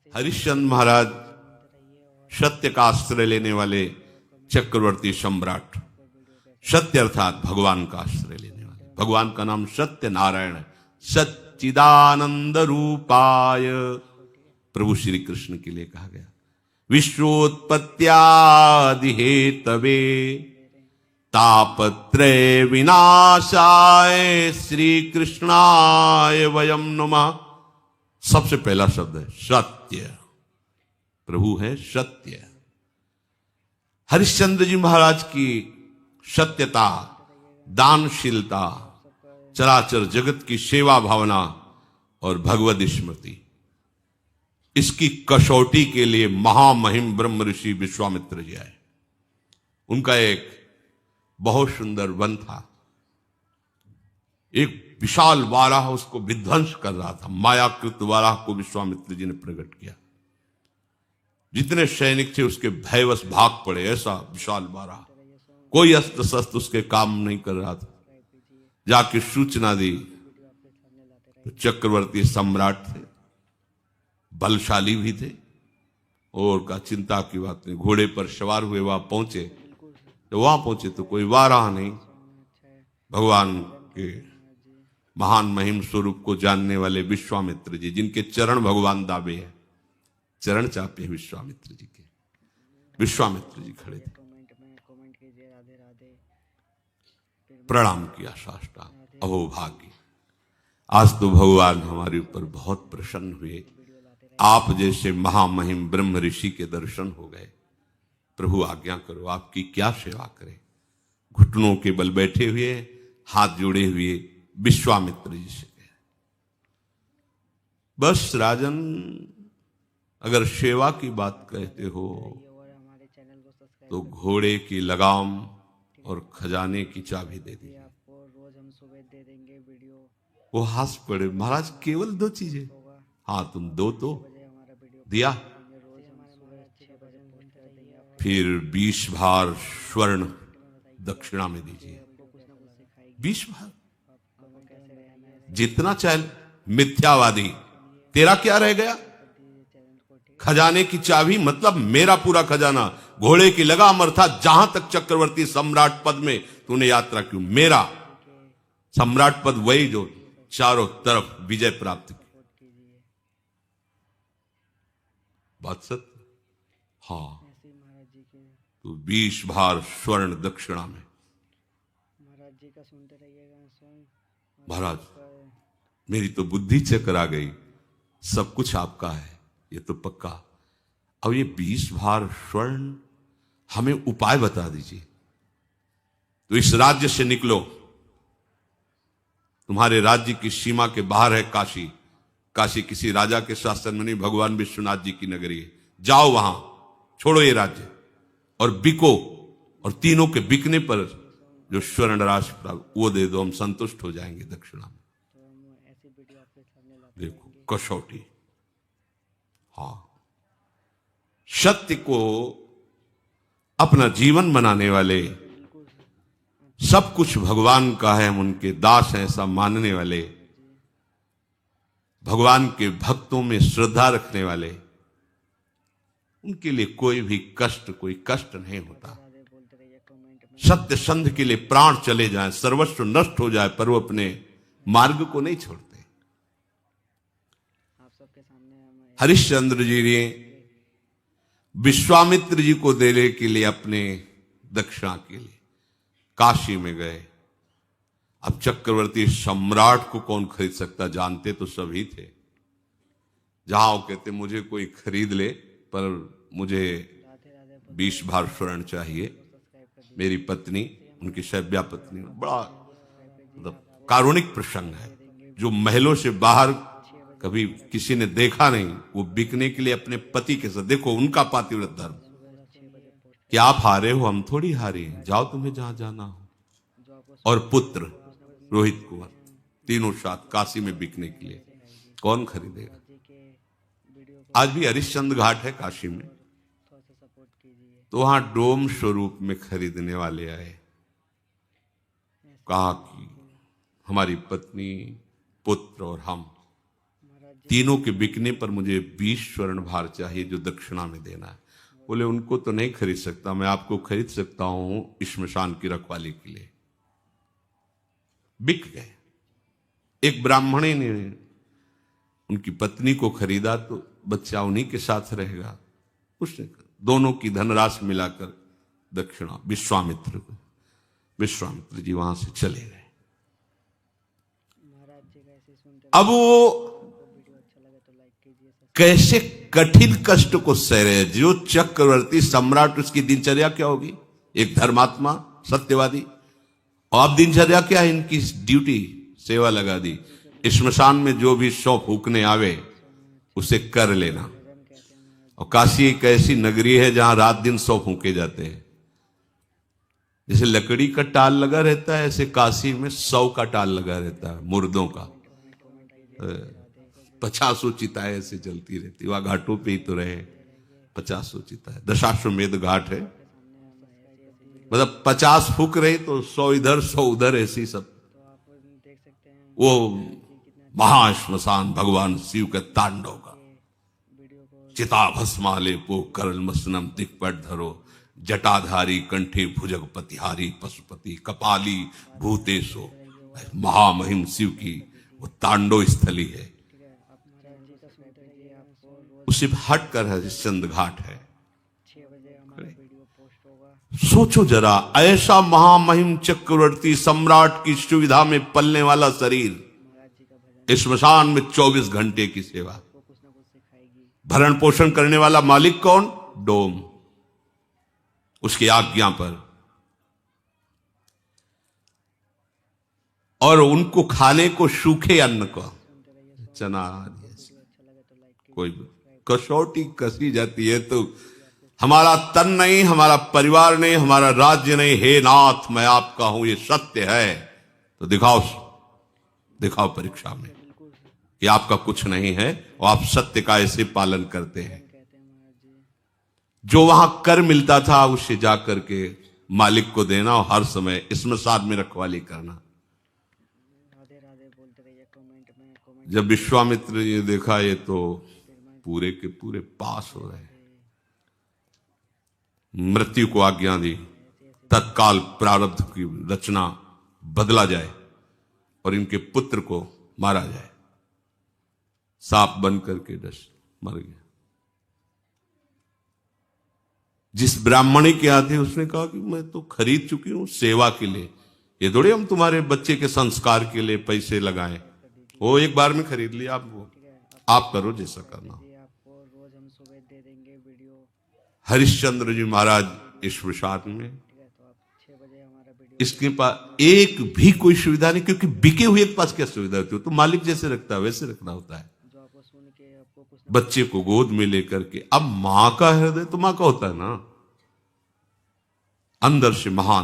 हरिश्चंद्र महाराज सत्य का आश्रय लेने वाले चक्रवर्ती सम्राट, सत्य अर्थात भगवान का आश्रय लेने वाले। भगवान का नाम सत्य नारायण है। सच्चिदानंद रूपाय प्रभु श्री कृष्ण के लिए कहा गया। विश्वोत्पत्त्यादि हेतवे तापत्रय विनाशाय श्री कृष्णाय वयम नमः। सबसे पहला शब्द है सत्य। प्रभु है सत्य। हरिश्चंद्र जी महाराज की सत्यता, दानशीलता, चराचर जगत की सेवा भावना और भगवद स्मृति, इसकी कसौटी के लिए महामहिम ब्रह्म ऋषि विश्वामित्र जी आए। उनका एक बहुत सुंदर वन था। एक विशाल वाराह उसको विध्वंस कर रहा था। मायाकृत वाराह को विश्वामित्र जी ने प्रकट किया। जितने सैनिक थे उसके भयवश भाग पड़े। ऐसा विशाल वाराह, कोई अस्त्र शस्त्र उसके काम नहीं कर रहा था। जाके सूचना दी तो चक्रवर्ती सम्राट थे, बलशाली भी थे, और का चिंता की बात नहीं। घोड़े पर सवार हुए वहां पहुंचे तो कोई वाराह नहीं। भगवान के महान महिम स्वरूप को जानने वाले विश्वामित्र जी, जिनके चरण भगवान दावे हैं, चरण चापे विश्वामित्र जी के। विश्वामित्र जी खड़े थे, प्रणाम किया साष्टांग। अहोभाग्य, आज तो भगवान हमारे ऊपर बहुत प्रसन्न हुए। आप जैसे महामहिम ब्रह्म ऋषि के दर्शन हो गए। प्रभु आज्ञा करो, आपकी क्या सेवा करें। घुटनों के बल बैठे हुए, हाथ जोड़े हुए विश्वामित्र जी से कहे, बस राजन, अगर सेवा की बात कहते हो तो घोड़े की लगाम और खजाने की चाबी दे दीजिए। वो हंस पड़े, महाराज केवल 2 चीजें? हाँ, तुम दो तो दिया। फिर 20 भार स्वर्ण दक्षिणा में दीजिए। 20 भार, जितना चाहे। मिथ्यावादी, तेरा क्या रह गया? खजाने की चाबी मतलब मेरा पूरा खजाना। घोड़े की लगाम अर्थात जहां तक चक्रवर्ती सम्राट पद में तूने यात्रा की, मेरा सम्राट पद वही जो चारों तरफ विजय प्राप्त की। बात सत्य? हाँ, तो 20 भार स्वर्ण दक्षिणा में। महाराज, मेरी तो बुद्धि चकरा गई। सब कुछ आपका है, ये तो पक्का। अब ये 20 भार स्वर्ण, हमें उपाय बता दीजिए। तो इस राज्य से निकलो, तुम्हारे राज्य की सीमा के बाहर है काशी। काशी किसी राजा के शासन में नहीं, भगवान विश्वनाथ जी की नगरी है। जाओ वहां, छोड़ो ये राज्य और बिको, और तीनों के बिकने पर जो स्वर्ण राशि प्राप्त वो दे दो, हम संतुष्ट हो जाएंगे दक्षिणा में। देखो कसौटी। हाँ, सत्य को अपना जीवन बनाने वाले, सब कुछ भगवान का है, हम उनके दास हैं ऐसा मानने वाले, भगवान के भक्तों में श्रद्धा रखने वाले, उनके लिए कोई भी कष्ट, कोई कष्ट नहीं होता। सत्य संध के लिए प्राण चले जाएं, सर्वस्व नष्ट हो जाए, पर वो अपने मार्ग को नहीं छोड़ते। हरिश्चंद्र जी ने विश्वामित्र जी को देने के लिए अपने दक्षिणा के लिए काशी में गए। अब चक्रवर्ती सम्राट को कौन खरीद सकता, जानते तो सभी थे। जहां वो कहते मुझे कोई खरीद ले, पर मुझे 20 भार स्वर्ण चाहिए। मेरी पत्नी, उनकी शैव्या पत्नी, बड़ा मतलब कारुणिक प्रसंग है। जो महलों से बाहर कभी किसी ने देखा नहीं, वो बिकने के लिए अपने पति के साथ, देखो उनका पातिव्रत धर्म। क्या आप हारे हो? हम थोड़ी हारे हैं, जाओ तुम्हें जहां जाना हो। और पुत्र रोहित कुंवर, तीनों साथ काशी में बिकने के लिए। कौन खरीदेगा? आज भी हरिश्चंद्र घाट है काशी में, तो वहां डोम स्वरूप में खरीदने वाले आए। कहा कि हमारी पत्नी, पुत्र और हम तीनों के बिकने पर मुझे 20 स्वर्ण भार चाहिए जो दक्षिणा में देना है। बोले उनको तो नहीं खरीद सकता, मैं आपको खरीद सकता हूं श्मशान की रखवाली के लिए। बिक गए। एक ब्राह्मणी ने उनकी पत्नी को खरीदा तो बच्चा उन्हीं के साथ रहेगा। उसने दोनों की धनराशि मिलाकर दक्षिणा विश्वामित्र को, विश्वामित्र जी वहां से चले गए। अब वो कैसे कठिन कष्ट को सह रहे, जो चक्रवर्ती सम्राट, उसकी दिनचर्या क्या होगी? एक धर्मात्मा सत्यवादी, और अब दिनचर्या क्या है इनकी? ड्यूटी, सेवा लगा दी। श्मशान में जो भी शव फूकने आवे उसे कर लेना। और काशी एक ऐसी नगरी है जहां रात दिन शव फूके जाते हैं। जैसे लकड़ी का टाल लगा रहता है, ऐसे काशी में 100 का टाल लगा रहता है, मुर्दों का। 50 चिताएं ऐसे जलती रहती, वहां घाटों पे ही तो रहे। 50 चिताएं, दशाश्वमेध घाट है, मतलब 50 फूक रही तो 100 इधर 100 उधर, ऐसी सब। वो महाश्मशान भगवान शिव के तांडव का। चिता भस्माले पो करल मसनम दिक्पट धरो, जटाधारी कंठे भुजगपतिहारी पशुपति कपाली भूतेशो। महामहिम शिव की वो तांडव स्थली है। उसे हट कर हरिश्चंद्र घाट है। सोचो जरा, ऐसा महामहिम चक्रवर्ती सम्राट की सुविधा में पलने वाला शरीर, श्मशान में 24 घंटे की सेवा, भरण पोषण करने वाला मालिक कौन? डोम, उसकी आज्ञा पर। और उनको खाने को सूखे अन्न को, चना, कोई कसौटी कसी जाती है तो हमारा तन नहीं, हमारा परिवार नहीं, हमारा राज्य नहीं, हे नाथ मैं आपका हूं, ये सत्य है तो दिखाओ, दिखाओ परीक्षा में कि आपका कुछ नहीं है और आप सत्य का ऐसे पालन करते हैं। जो वहां कर मिलता था उससे जाकर के मालिक को देना और हर समय श्मशान में रखवाली करना। जब विश्वामित्र ने देखा ये तो पूरे के पूरे पास हो रहे, मृत्यु को आज्ञा दी, तत्काल प्रारब्ध की रचना बदला जाए और इनके पुत्र को मारा जाए। सांप बन करके डस मर गया। जिस ब्राह्मणी के आते उसने कहा कि मैं तो खरीद चुकी हूं सेवा के लिए, ये थोड़े हम तुम्हारे बच्चे के संस्कार के लिए पैसे लगाएं। वो एक बार में खरीद लिया, आप करो जैसा करना। हरिश्चंद्र जी महाराज श्मशान में, इसके पास एक भी कोई सुविधा नहीं, क्योंकि बिके हुए के पास क्या सुविधा होती है? तो मालिक जैसे रखता है वैसे रखना होता है। बच्चे को गोद में लेकर के, अब मां का हृदय तो मां का होता है ना, अंदर से महान